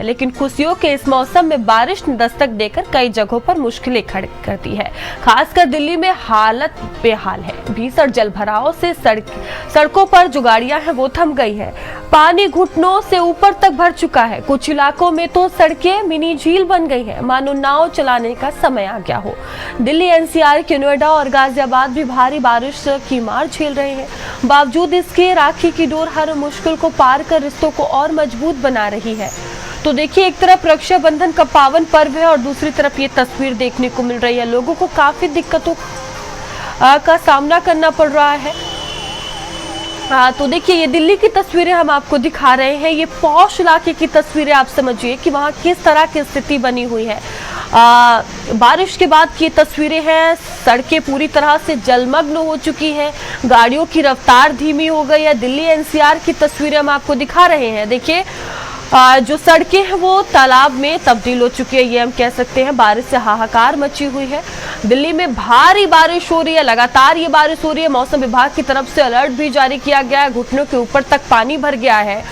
लेकिन खुशियों के इस मौसम में बारिश ने दस्तक देकर कई जगहों पर मुश्किलें खड़ी करती है। खासकर दिल्ली में हालत बेहाल है। भीषण जलभराव से सड़कों पर जो गाड़ियां हैं वो थम गई है। पानी घुटनों से ऊपर तक भर चुका है। कुछ इलाकों में तो सड़कें मिनी झील बन गई है, मानो नाव चलाने का समय आ गया हो। दिल्ली एनसीआर के नोएडा और गाजियाबाद भी भारी बारिश की मार झेल रहे हैं। बावजूद इसके राखी की डोर हर मुश्किल को पार कर रिश्तों को और मजबूत बना रही है। तो देखिए, एक तरफ रक्षाबंधन का पावन पर्व है और दूसरी तरफ ये तस्वीर देखने को मिल रही है। लोगों को काफी दिक्कतों का सामना करना पड़ रहा है। तो देखिए, ये दिल्ली की तस्वीरें हम आपको दिखा रहे हैं। ये पौष इलाके की तस्वीरें, आप समझिए कि वहाँ किस तरह की स्थिति बनी हुई है। बारिश के बाद की तस्वीरें हैं। सड़कें पूरी तरह से जलमग्न हो चुकी है। गाड़ियों की रफ्तार धीमी हो गई है। दिल्ली एनसीआर की तस्वीरें हम आपको दिखा रहे हैं। देखिए, जो सड़कें हैं वो तालाब में तब्दील हो चुकी है, ये हम कह सकते हैं। बारिश से हाहाकार मची हुई है। दिल्ली में भारी बारिश हो रही है, लगातार ये बारिश हो रही है। मौसम विभाग की तरफ से अलर्ट भी जारी किया गया है। घुटनों के ऊपर तक पानी भर गया है।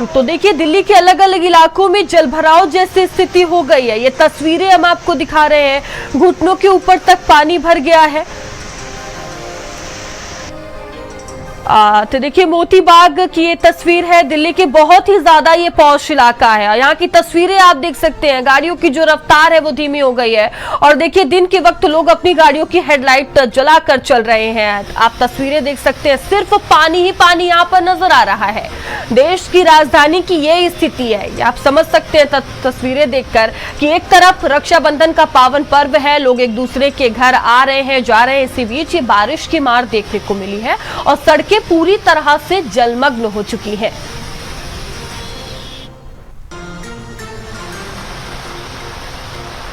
तो देखिए, दिल्ली के अलग अलग इलाकों में जलभराव जैसी स्थिति हो गई है। ये तस्वीरें हम आपको दिखा रहे हैं। घुटनों के ऊपर तक पानी भर गया है। तो देखिए, मोती बाग की ये तस्वीर है। दिल्ली के बहुत ही ज्यादा ये पौष इलाका है। यहाँ की तस्वीरें आप देख सकते हैं। गाड़ियों की जो रफ्तार है वो धीमी हो गई है। और देखिए, दिन के वक्त लोग अपनी गाड़ियों की हेडलाइट जलाकर चल रहे हैं। आप तस्वीरें देख सकते हैं। सिर्फ पानी ही पानी यहाँ पर नजर आ रहा है। देश की राजधानी की ये स्थिति है। ये आप समझ सकते हैं तस्वीरें देखकर कि एक तरफ रक्षाबंधन का पावन पर्व है, लोग एक दूसरे के घर आ रहे हैं, जा रहे हैं। इसी बीच ये बारिश की मार देखने को मिली है और सड़कें पूरी तरह से जलमग्न हो चुकी है।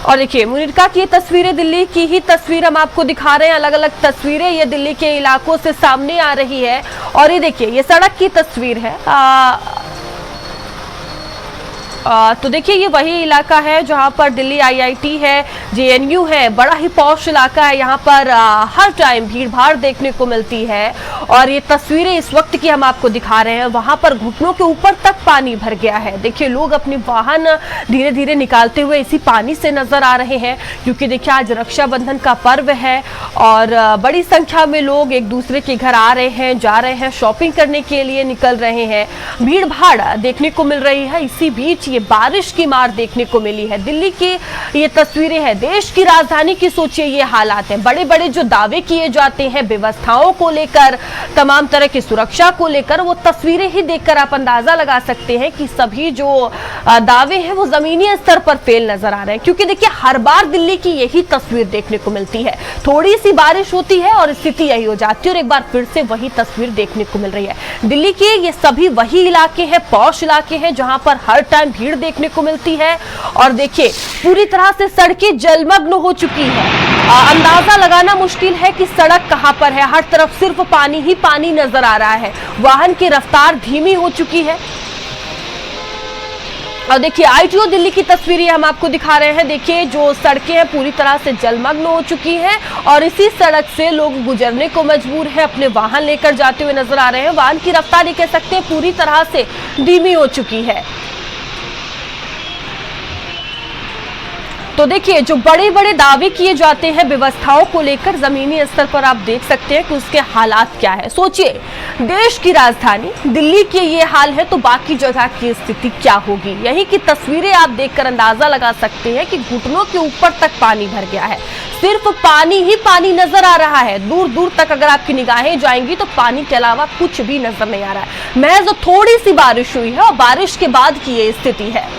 और देखिए, मुनिरका की ये तस्वीरें, दिल्ली की ही तस्वीर हम आपको दिखा रहे हैं। अलग अलग तस्वीरें ये दिल्ली के इलाकों से सामने आ रही है। और ये देखिए, ये सड़क की तस्वीर है। तो देखिए, ये वही इलाका है जहां पर दिल्ली आईआईटी है, जेएनयू है। बड़ा ही पौष इलाका है। यहाँ पर हर टाइम भीड़ भाड़ देखने को मिलती है। और ये तस्वीरें इस वक्त की हम आपको दिखा रहे हैं। वहां पर घुटनों के ऊपर तक पानी भर गया है। देखिए, लोग अपने वाहन धीरे धीरे निकालते हुए इसी पानी से नजर आ रहे हैं, क्योंकि देखिए, आज रक्षाबंधन का पर्व है और बड़ी संख्या में लोग एक दूसरे के घर आ रहे हैं, जा रहे हैं, शॉपिंग करने के लिए निकल रहे हैं। भीड़ भाड़ देखने को मिल रही है। इसी बीच ये बारिश की मार देखने को मिली है। दिल्ली की ये तस्वीरें हैं। देश की राजधानी की सोचिए ये हालात है। बड़े बड़े जो दावे किए जाते हैं व्यवस्थाओं को लेकर, तमाम तरह की सुरक्षा को लेकर, वो तस्वीरें ही देखकर आप अंदाजा लगा सकते हैं कि सभी जो दावे हैं वो जमीनी स्तर पर फेल नजर आ रहे हैं। क्योंकि देखिए, हर बार दिल्ली की यही तस्वीर देखने को मिलती है। थोड़ी सी बारिश होती है और स्थिति यही हो जाती है और एक बार फिर से वही तस्वीर देखने को मिल रही है। दिल्ली के ये सभी वही इलाके हैं, पौष इलाके हैं, जहां पर हर टाइम भीड़ देखने को मिलती है। और देखिए, पूरी तरह से सड़कें जलमग्न हो चुकी है। अंदाजा लगाना मुश्किल है कि सड़क कहां पर है। हर तरफ सिर्फ पानी ही पानी नजर आ रहा है। वाहन की रफ्तार धीमी हो चुकी है। और देखिए, आईटीओ दिल्ली की तस्वीरें हम आपको दिखा रहे हैं। देखिए, जो सड़कें हैं पूरी तरह से जलमग्न हो चुकी हैं और इसी सड़क से लोग गुजरने को मजबूर हैं, अपने वाहन लेकर जाते हुए नजर आ रहे हैं। वाहन की रफ्तार, ये कह सकते हैं, पूरी तरह से धीमी हो चुकी है। तो देखिए, जो बड़े बड़े दावे किए जाते हैं व्यवस्थाओं को लेकर, जमीनी स्तर पर आप देख सकते हैं कि उसके हालात क्या है। सोचिए, देश की राजधानी दिल्ली के ये हाल है तो बाकी जगह की स्थिति क्या होगी। यही की तस्वीरें आप देखकर अंदाजा लगा सकते हैं कि घुटनों के ऊपर तक पानी भर गया है। सिर्फ पानी ही पानी नजर आ रहा है। दूर दूर तक अगर आपकी निगाहें जाएंगी तो पानी के अलावा कुछ भी नजर नहीं आ रहा है। महज थोड़ी सी बारिश हुई है और बारिश के बाद की ये स्थिति है।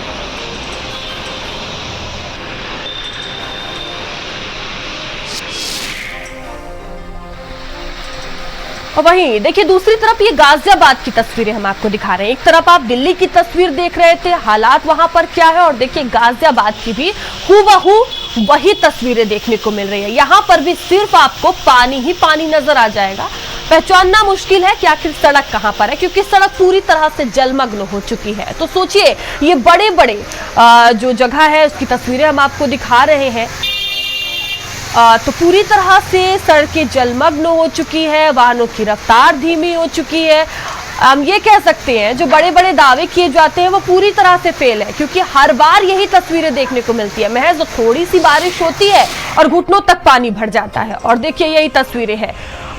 और वहीं देखिए, दूसरी तरफ ये गाजियाबाद की तस्वीरें हम आपको दिखा रहे हैं। एक तरफ आप दिल्ली की तस्वीर देख रहे थे, हालात वहां पर क्या है, और देखिए गाजियाबाद की भी हूबहू वही तस्वीरें देखने को मिल रही है। यहाँ पर भी सिर्फ आपको पानी ही पानी नजर आ जाएगा। पहचानना मुश्किल है कि आखिर सड़क कहां पर है, क्योंकि सड़क पूरी तरह से जलमग्न हो चुकी है। तो सोचिए, ये बड़े बड़े जो जगह है उसकी तस्वीरें हम आपको दिखा रहे हैं। तो पूरी तरह से सड़कें जलमग्न हो चुकी है, वाहनों की रफ्तार धीमी हो चुकी है। हम ये कह सकते हैं जो बड़े बड़े दावे किए जाते हैं वो पूरी तरह से फेल है, क्योंकि हर बार यही तस्वीरें देखने को मिलती है। महज थोड़ी सी बारिश होती है और घुटनों तक पानी भर जाता है। और देखिए यही तस्वीरें हैं,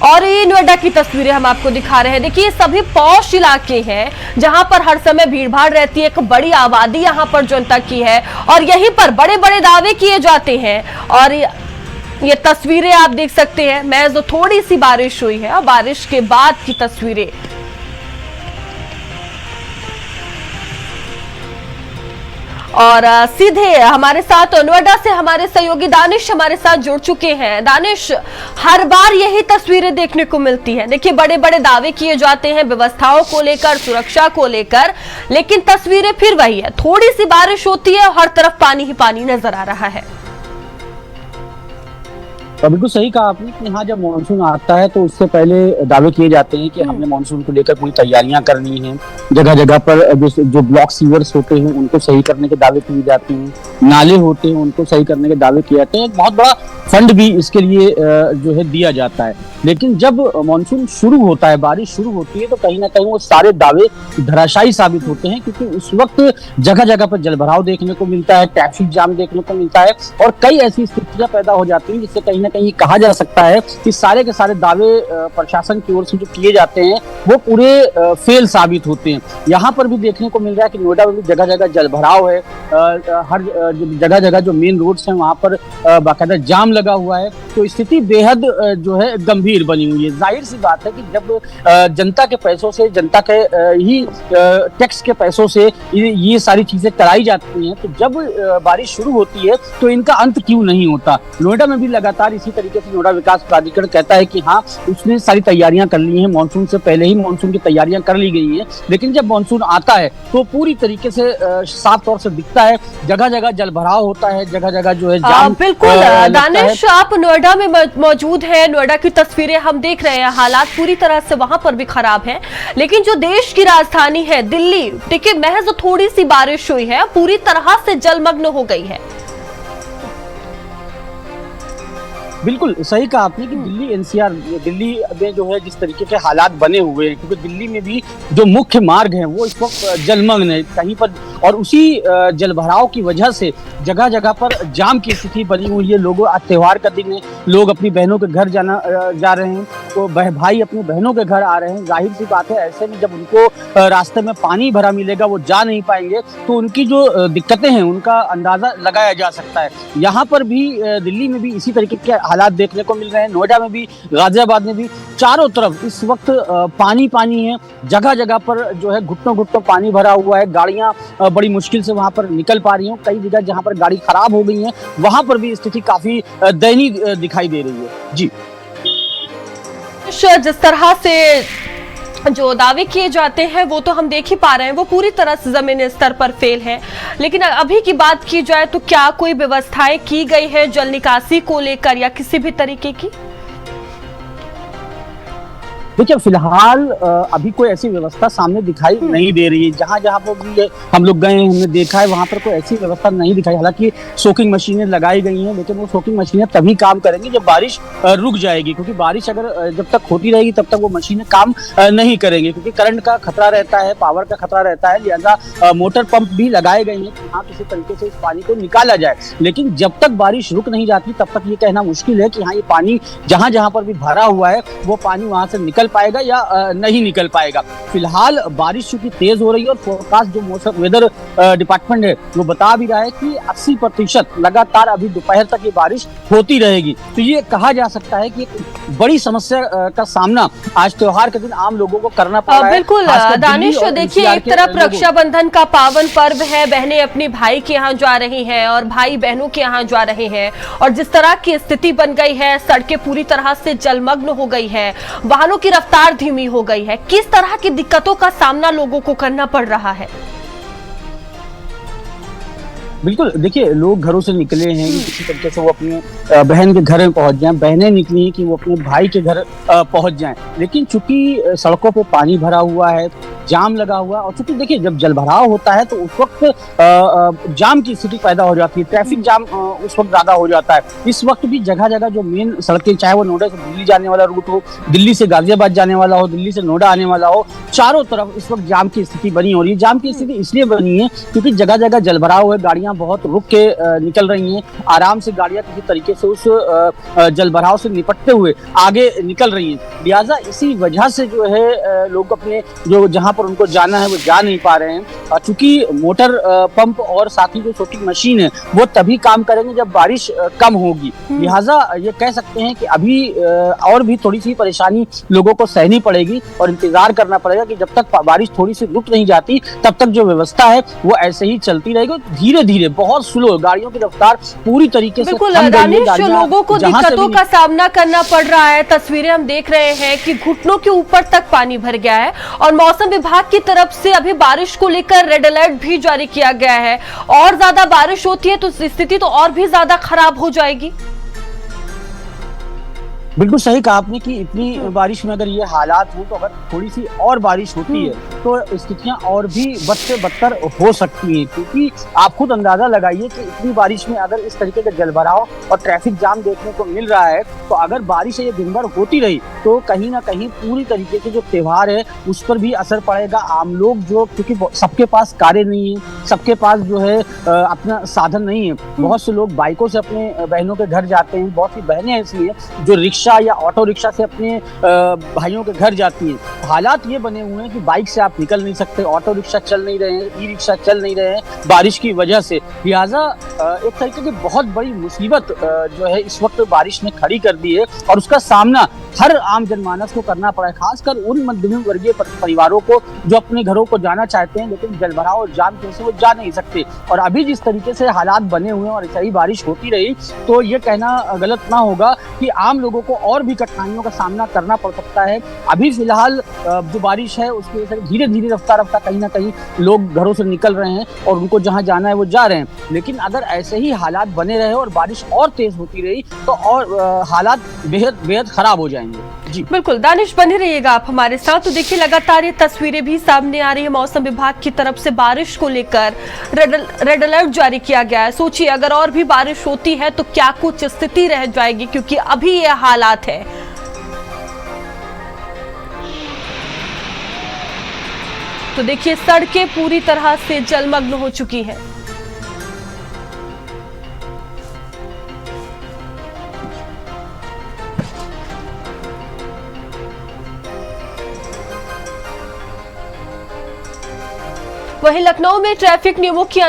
और ये नोएडा की तस्वीरें हम आपको दिखा रहे हैं। देखिए ये सभी पॉश इलाके हैं जहां पर हर समय भीड़ भाड़ रहती है, एक बड़ी आबादी यहां पर जनता की है, और यहीं पर बड़े बड़े दावे किए जाते हैं। और ये तस्वीरें आप देख सकते हैं, महज थोड़ी सी बारिश हुई है और बारिश के बाद की तस्वीरें। और सीधे हमारे साथ नोएडा से हमारे सहयोगी दानिश हमारे साथ जुड़ चुके हैं। दानिश, हर बार यही तस्वीरें देखने को मिलती है। देखिए बड़े बड़े दावे किए जाते हैं व्यवस्थाओं को लेकर, सुरक्षा को लेकर, लेकिन तस्वीरें फिर वही है। थोड़ी सी बारिश होती है और हर तरफ पानी ही पानी नजर आ रहा है। तो बिल्कुल सही कहा आपने कि हाँ, जब मानसून आता है तो उससे पहले दावे किए जाते हैं कि हमने मानसून को लेकर पूरी तैयारियां करनी है। जगह जगह पर जो ब्लॉक सीवर्स होते हैं उनको सही करने के दावे किए जाते हैं, नाले होते हैं उनको सही करने के दावे किए जाते हैं। बहुत बड़ा फंड भी इसके लिए जो है दिया जाता है। लेकिन जब मानसून शुरू होता है, बारिश शुरू होती है, तो कहीं ना कहीं वो सारे दावे धराशायी साबित होते हैं, क्योंकि उस वक्त जगह जगह पर जलभराव देखने को मिलता है, ट्रैफिक जाम देखने को मिलता है, और कई ऐसी स्थितियां पैदा हो जाती हैं जिससे कहीं ना कहीं कहा जा सकता है कि सारे के सारे दावे प्रशासन की ओर से जो किए जाते हैं वो पूरे फेल साबित होते हैं। यहाँ पर भी देखने को मिल रहा है कि नोएडा में भी जगह जगह जलभराव है। हर जगह जगह जो मेन रोड्स हैं वहां पर बाकायदा जाम लगा हुआ है। तो स्थिति बेहद जो है गंभीर बनी हुई है। जाहिर सी बात है कि जब जनता के पैसों से, जनता के ही टैक्स के पैसों से ये सारी चीजें कराई जाती हैं, तो जब बारिश शुरू होती है तो इनका अंत क्यों नहीं होता। नोएडा में भी लगातार इसी तरीके से नोएडा विकास प्राधिकरण कहता है कि हाँ, उसने सारी तैयारियां कर ली हैं, मानसून से पहले ही मानसून की तैयारियां कर ली गई हैं। लेकिन जब मानसून आता है तो पूरी तरीके से साफ तौर से दिखता है, जगह जगह जलभराव होता है, जगह जगह जो है जाम। बिल्कुल दानिश, आप नोएडा में मौजूद है, नोएडा की तस्वीरें हम देख रहे हैं। हालात पूरी तरह से वहां पर भी खराब है, लेकिन जो देश की राजधानी है दिल्ली, देखिए महज थोड़ी सी बारिश हुई है, पूरी तरह से जलमग्न हो गई है। बिल्कुल सही कहा आपने कि दिल्ली एनसीआर, दिल्ली में जो है जिस तरीके के हालात बने हुए हैं, क्योंकि दिल्ली में भी जो मुख्य मार्ग हैं वो इस वक्त जलमग्न है कहीं पर, और उसी जलभराव की वजह से जगह जगह पर जाम की स्थिति बनी हुई है। लोगों, आज त्योहार का दिन है, लोग अपनी बहनों के घर जा रहे हैं, तो भाई अपनी बहनों के घर आ रहे हैं। जाहिर सी बात है, ऐसे में जब उनको रास्ते में पानी भरा मिलेगा, वो जा नहीं पाएंगे, तो उनकी जो दिक्कतें हैं उनका अंदाजा लगाया जा सकता है। यहाँ पर भी दिल्ली में भी इसी तरीके के हालात देखने को मिल रहे हैं। नोएडा में भी, गाजियाबाद में भी, चारों तरफ इस वक्त पानी पानी है। जगह जगह पर जो है घुटनों घुटनों पानी भरा हुआ है। गाड़ियां बड़ी मुश्किल से वहां पर निकल पा रही हैं। कई जगह जहां पर गाड़ी खराब हो गई है वहां पर भी स्थिति काफी दयनीय दिखाई दे रही है। जी, जिस तरह से जो दावे किए जाते हैं वो तो हम देख ही पा रहे हैं, वो पूरी तरह से जमीनी स्तर पर फेल है। लेकिन अभी की बात की जाए तो क्या कोई व्यवस्थाएं की गई है जल निकासी को लेकर या किसी भी तरीके की? देखिए, फिलहाल अभी कोई ऐसी व्यवस्था सामने दिखाई नहीं दे रही है। जहां जहां पर भी हम लोग गए हैं, हमने देखा है, वहां पर कोई ऐसी व्यवस्था नहीं दिखाई। हालांकि सोकिंग मशीनें लगाई गई हैं, लेकिन वो सोकिंग मशीनें तभी काम करेंगी जब बारिश रुक जाएगी, क्योंकि बारिश अगर जब तक होती रहेगी तब तक वो मशीनें काम नहीं करेंगी, क्योंकि करंट का खतरा रहता है, पावर का खतरा रहता है। लिहाजा मोटर पंप भी लगाए गए हैं कि हाँ, किसी तरीके से इस पानी को निकाला जाए। लेकिन जब तक बारिश रुक नहीं जाती तब तक ये कहना मुश्किल है कि हाँ, ये पानी जहां जहां पर भी भरा हुआ है वो पानी वहां से निकल पाएगा या नहीं निकल पाएगा। फिलहाल बारिश चूंकि तेज हो रही है और फोरकास्ट जो मौसम वेदर डिपार्टमेंट है वो बता भी रहा है कि 80% लगातार अभी दोपहर तक ये बारिश होती रहेगी। तो ये कहा जा सकता है कि एक बड़ी समस्या का सामना आज त्योहार के दिन आम लोगों को करना पड़ रहा है। बिल्कुल दानिश, देखिए एक तरफ रक्षाबंधन का पावन पर्व है, बहनें अपनी भाई के यहाँ जा रही हैं और भाई बहनों के यहाँ जा रहे हैं, और जिस तरह की स्थिति बन गई है, सड़कें पूरी तरह से जलमग्न हो गई है, वाहनों की रफ्तार धीमी हो गई है, किस तरह की दिक्कतों का सामना लोगों को करना पड़ रहा है? बिल्कुल, देखिए, लोग घरों से निकले हैं कि किसी तरीके से वो अपने बहन के घर में पहुंच जाएं, बहनें निकली हैं कि वो अपने भाई के घर पहुंच जाएं। लेकिन चूंकि सड़कों पे पानी भरा हुआ है, जाम लगा हुआ है। और चूंकि देखिए जब जलभराव होता है तो उस वक्त जाम की स्थिति पैदा हो जाती है, ट्रैफिक जाम उस वक्त ज्यादा हो जाता है। इस वक्त भी जगह जगह जो मेन सड़कें, चाहे वो नोएडा से दिल्ली जाने वाला रूट हो, दिल्ली से गाजियाबाद जाने वाला हो, दिल्ली से नोएडा आने वाला हो, चारों तरफ इस वक्त जाम की स्थिति बनी हो रही है। जाम की स्थिति इसलिए बनी है क्योंकि जगह जगह जलभराव है, गाड़ियां बहुत रुक के निकल रही हैं, आराम से गाड़ियां किसी तरीके से उस जलभराव से निपटते हुए आगे निकल रही हैं। लिहाजा इसी वजह से जो है लोग अपने जो जहां पर उनको जाना है वो जा नहीं पा रहे हैं। चूंकि मोटर पंप और साथ ही जो छोटी मशीन है वो तभी काम करेंगे जब बारिश कम होगी। लिहाजा ये कह सकते हैं कि अभी और भी थोड़ी सी परेशानी लोगों को सहनी पड़ेगी और इंतजार करना पड़ेगा कि जब तक बारिश थोड़ी सी रुक नहीं जाती तब तक जो व्यवस्था है वो ऐसे ही चलती रहेगी। धीरे धीरे, बहुत स्लो, गाड़ियों की रफ्तार पूरी तरीके से बिल्कुल दानिश, लोगों को दिक्कतों का सामना करना पड़ रहा है। तस्वीरें हम देख रहे हैं कि घुटनों के ऊपर तक पानी भर गया है और मौसम विभाग की तरफ से अभी बारिश को लेकर रेड अलर्ट भी जारी किया गया है। और ज्यादा बारिश होती है तो स्थिति तो और भी ज्यादा खराब हो जाएगी। बिल्कुल सही कहा आपने कि इतनी बारिश में अगर ये हालात हो तो अगर थोड़ी सी और बारिश होती है तो स्थितियां और भी बद से बदतर हो सकती हैं। क्योंकि आप खुद अंदाजा लगाइए कि इतनी बारिश में अगर इस तरीके का जलभराव और ट्रैफिक जाम देखने को मिल रहा है तो अगर बारिश ये दिन भर होती रही तो कहीं ना कहीं पूरी तरीके से जो त्योहार है उस पर भी असर पड़ेगा। आम लोग जो, क्योंकि सबके पास कारें नहीं है, सबके पास जो है अपना साधन नहीं है, बहुत से लोग बाइकों से अपने बहनों के घर जाते हैं, बहुत सी बहनें ऐसी हैं जो रिक्शा या ऑटो रिक्शा से अपने भाइयों के घर जाती हैं। हालात ये बने हुए हैं कि बाइक से आप निकल नहीं सकते, ऑटो रिक्शा चल नहीं रहे हैं, ई रिक्शा चल नहीं रहे हैं बारिश की वजह से। लिहाजा एक तरीके की बहुत बड़ी मुसीबत जो है इस वक्त बारिश ने खड़ी कर दी है और उसका सामना हर आम जनमानस को करना पड़ा है, खासकर उन मध्यम वर्गीय परिवारों को जो अपने घरों को जाना चाहते हैं लेकिन जलभराव और जाम की वजह से वो जा नहीं सकते। और अभी जिस तरीके से हालात बने हुए हैं और ऐसा ही बारिश होती रही तो ये कहना गलत ना होगा कि आम लोगों को और भी कठिनाइयों का सामना करना पड़ सकता है। अभी फिलहाल जो बारिश है उसकी वजह से धीरे धीरे रफ्तार कहीं ना कहीं लोग घरों से निकल रहे हैं और उनको जहां जाना है वो जा रहे हैं। लेकिन अगर ऐसे ही हालात बने रहे और बारिश और तेज होती रही तो और हालात बेहद बेहद खराब हो जाएंगे। जी बिल्कुल दानिश, बने रहिएगा आप हमारे साथ। तो देखिए लगातार ये तस्वीरें भी सामने आ रही है, मौसम विभाग की तरफ से बारिश को लेकर रेड अलर्ट जारी किया गया है। सोचिए अगर और भी बारिश होती है तो क्या कुछ स्थिति रह जाएगी, क्योंकि अभी ये हालात है। तो देखिए सड़कें पूरी तरह से जलमग्न हो चुकी हैं। वहीं लखनऊ में ट्रैफिक नियमों की